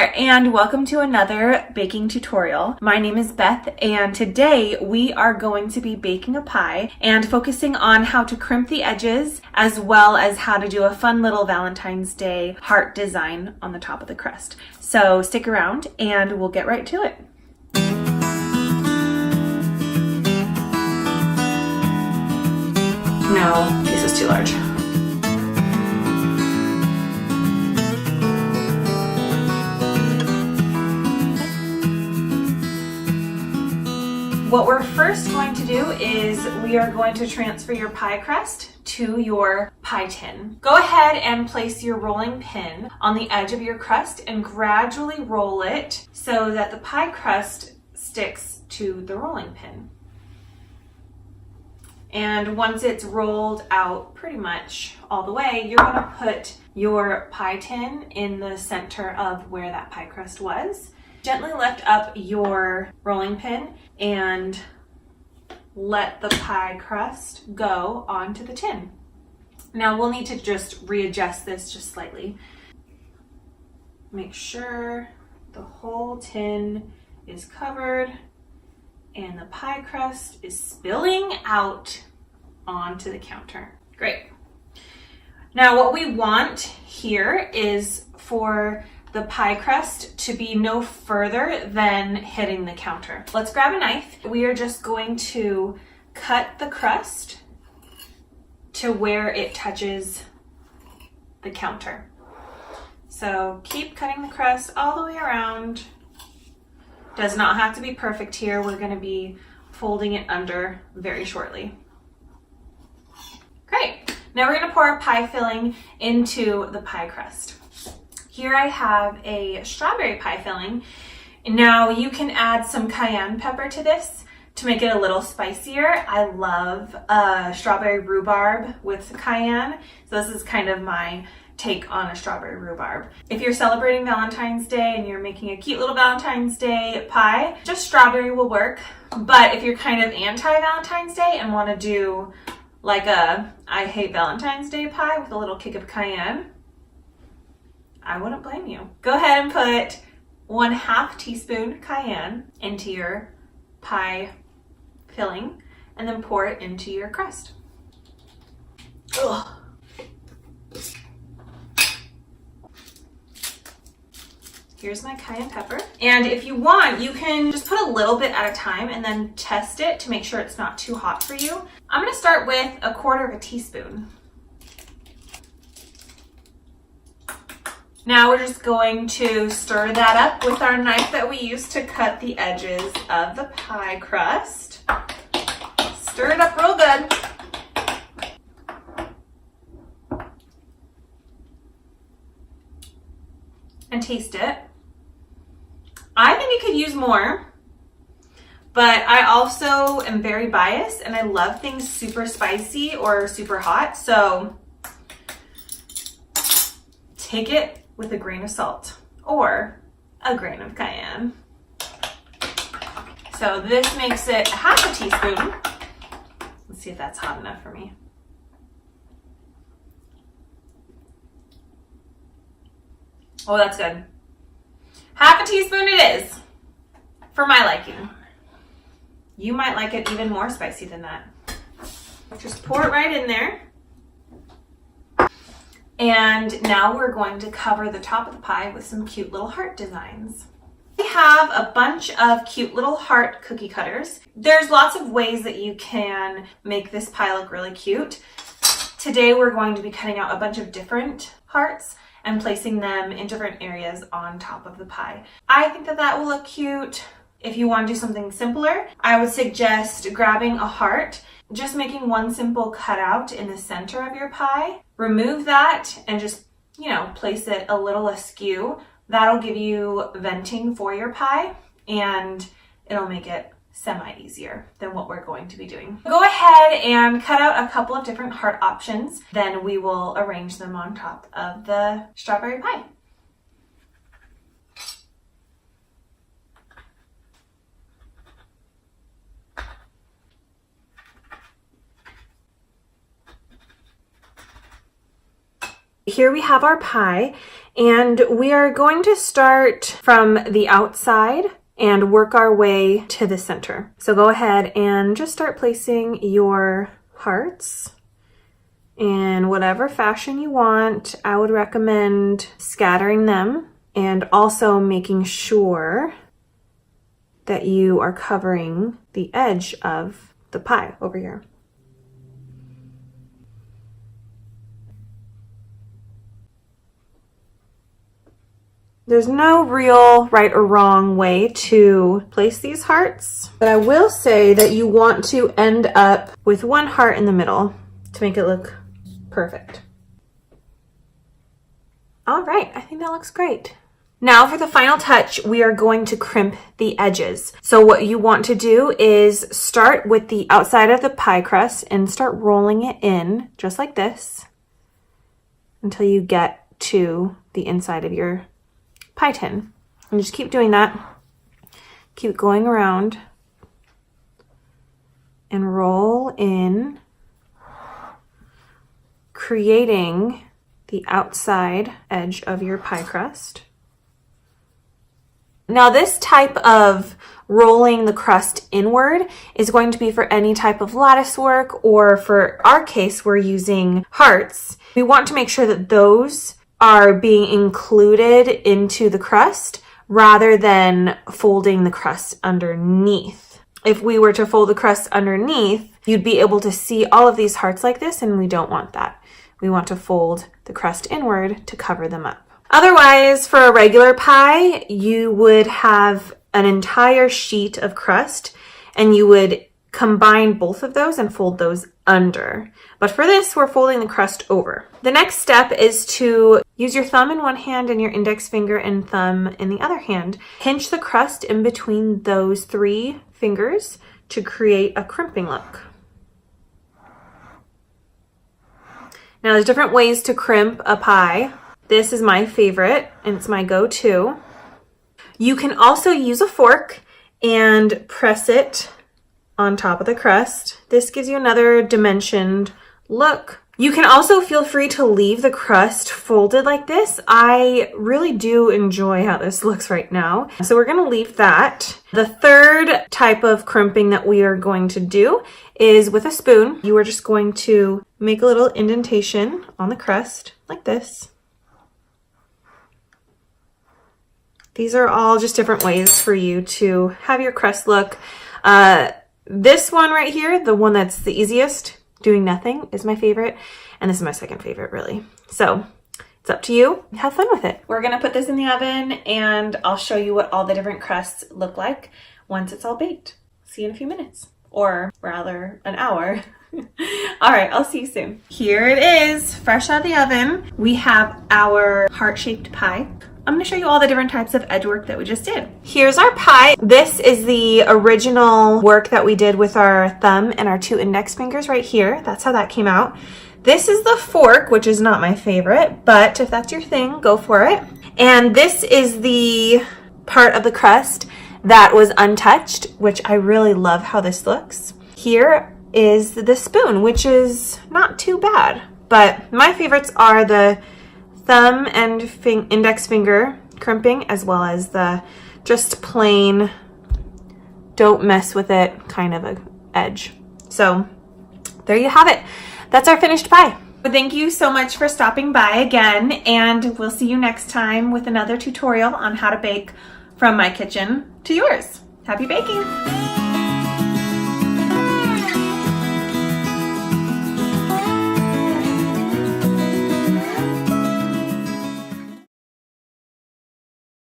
there, and welcome to another baking tutorial. My name is Beth, and today we are going to be baking a pie and focusing on how to crimp the edges as well as how to do a fun little Valentine's Day heart design on the top of the crust. So stick around and we'll get right to it. No, this is too large. What we're first going to do is we are going to transfer your pie crust to your pie tin. Go ahead and place your rolling pin on the edge of your crust and gradually roll it so that the pie crust sticks to the rolling pin. And once it's rolled out pretty much all the way, you're going to put your pie tin in the center of where that pie crust was. Gently lift up your rolling pin and let the pie crust go onto the tin. Now we'll need to just readjust this just slightly. Make sure the whole tin is covered and the pie crust is spilling out onto the counter. Great. Now what we want here is for the pie crust to be no further than hitting the counter. Let's grab a knife. We are just going to cut the crust to where it touches the counter. So keep cutting the crust all the way around. Does not have to be perfect here. We're going to be folding it under very shortly. Great. Now we're going to pour our pie filling into the pie crust. Here I have a strawberry pie filling. Now you can add some cayenne pepper to this to make it a little spicier. I love strawberry rhubarb with cayenne. So this is kind of my take on a strawberry rhubarb. If you're celebrating Valentine's Day and you're making a cute little Valentine's Day pie, just strawberry will work. But if you're kind of anti-Valentine's Day and want to do like a I hate Valentine's Day pie with a little kick of cayenne, I wouldn't blame you. Go ahead and put 1/2 teaspoon cayenne into your pie filling and then pour it into your crust. Ugh. Here's my cayenne pepper. And if you want, you can just put a little bit at a time and then test it to make sure it's not too hot for you. I'm gonna start with 1/4 teaspoon. Now we're just going to stir that up with our knife that we used to cut the edges of the pie crust. Stir it up real good. And taste it. I think you could use more, but I also am very biased and I love things super spicy or super hot, so take it with a grain of salt or a grain of cayenne. So this makes it 1/2 teaspoon. Let's see if that's hot enough for me. Oh, that's good. 1/2 teaspoon it is, for my liking. You might like it even more spicy than that. Just pour it right in there. And now we're going to cover the top of the pie with some cute little heart designs. We have a bunch of cute little heart cookie cutters. There's lots of ways that you can make this pie look really cute. Today we're going to be cutting out a bunch of different hearts and placing them in different areas on top of the pie. I think that that will look cute. If you want to do something simpler, I would suggest grabbing a heart, just making one simple cutout in the center of your pie. Remove that and just, place it a little askew. That'll give you venting for your pie and it'll make it semi-easier than what we're going to be doing. Go ahead and cut out a couple of different heart options. Then we will arrange them on top of the strawberry pie. Here we have our pie, And we are going to start from the outside and work our way to the center. So go ahead and just start placing your hearts in whatever fashion you want. I would recommend scattering them and also making sure that you are covering the edge of the pie over here. There's no real right or wrong way to place these hearts, but I will say that you want to end up with one heart in the middle to make it look perfect. All right, I think that looks great. Now for the final touch, we are going to crimp the edges. So what you want to do is start with the outside of the pie crust and start rolling it in just like this until you get to the inside of your pie tin. And just keep doing that. Keep going around and roll in, creating the outside edge of your pie crust. Now this type of rolling the crust inward is going to be for any type of lattice work, or for our case, we're using hearts. We want to make sure that those are being included into the crust rather than folding the crust underneath. If we were to fold the crust underneath, you'd be able to see all of these hearts like this, and we don't want that. We want to fold the crust inward to cover them up. Otherwise, for a regular pie, you would have an entire sheet of crust and you would combine both of those and fold those under. But for this, we're folding the crust over. The next step is to use your thumb in one hand and your index finger and thumb in the other hand. Pinch the crust in between those three fingers to create a crimping look. Now, there's different ways to crimp a pie. This is my favorite, and it's my go-to. You can also use a fork and press it on top of the crust. This gives you another dimensioned look. You can also feel free to leave the crust folded like this. I really do enjoy how this looks right now. So we're gonna leave that. The third type of crimping that we are going to do is with a spoon. You are just going to make a little indentation on the crust like this. These are all just different ways for you to have your crust look. This one right here, the one that's the easiest, doing nothing, is my favorite. And this is my second favorite, really. So it's up to you. Have fun with it. We're gonna put this in the oven and I'll show you what all the different crusts look like once it's all baked. See you in a few minutes, or rather an hour. All right, I'll see you soon. Here it is, fresh out of the oven. We have our heart-shaped pie. I'm gonna show you all the different types of edge work that we just did. Here's our pie. This is the original work that we did with our thumb and our two index fingers right here. That's how that came out. This is the fork, which is not my favorite, but if that's your thing, go for it. And this is the part of the crust that was untouched, which I really love how this looks. Here is the spoon, which is not too bad, but my favorites are the thumb and index finger crimping, as well as the just plain don't mess with it kind of a edge. So there you have it. That's our finished pie. Thank you so much for stopping by again, and we'll see you next time with another tutorial on how to bake from my kitchen to yours. Happy baking!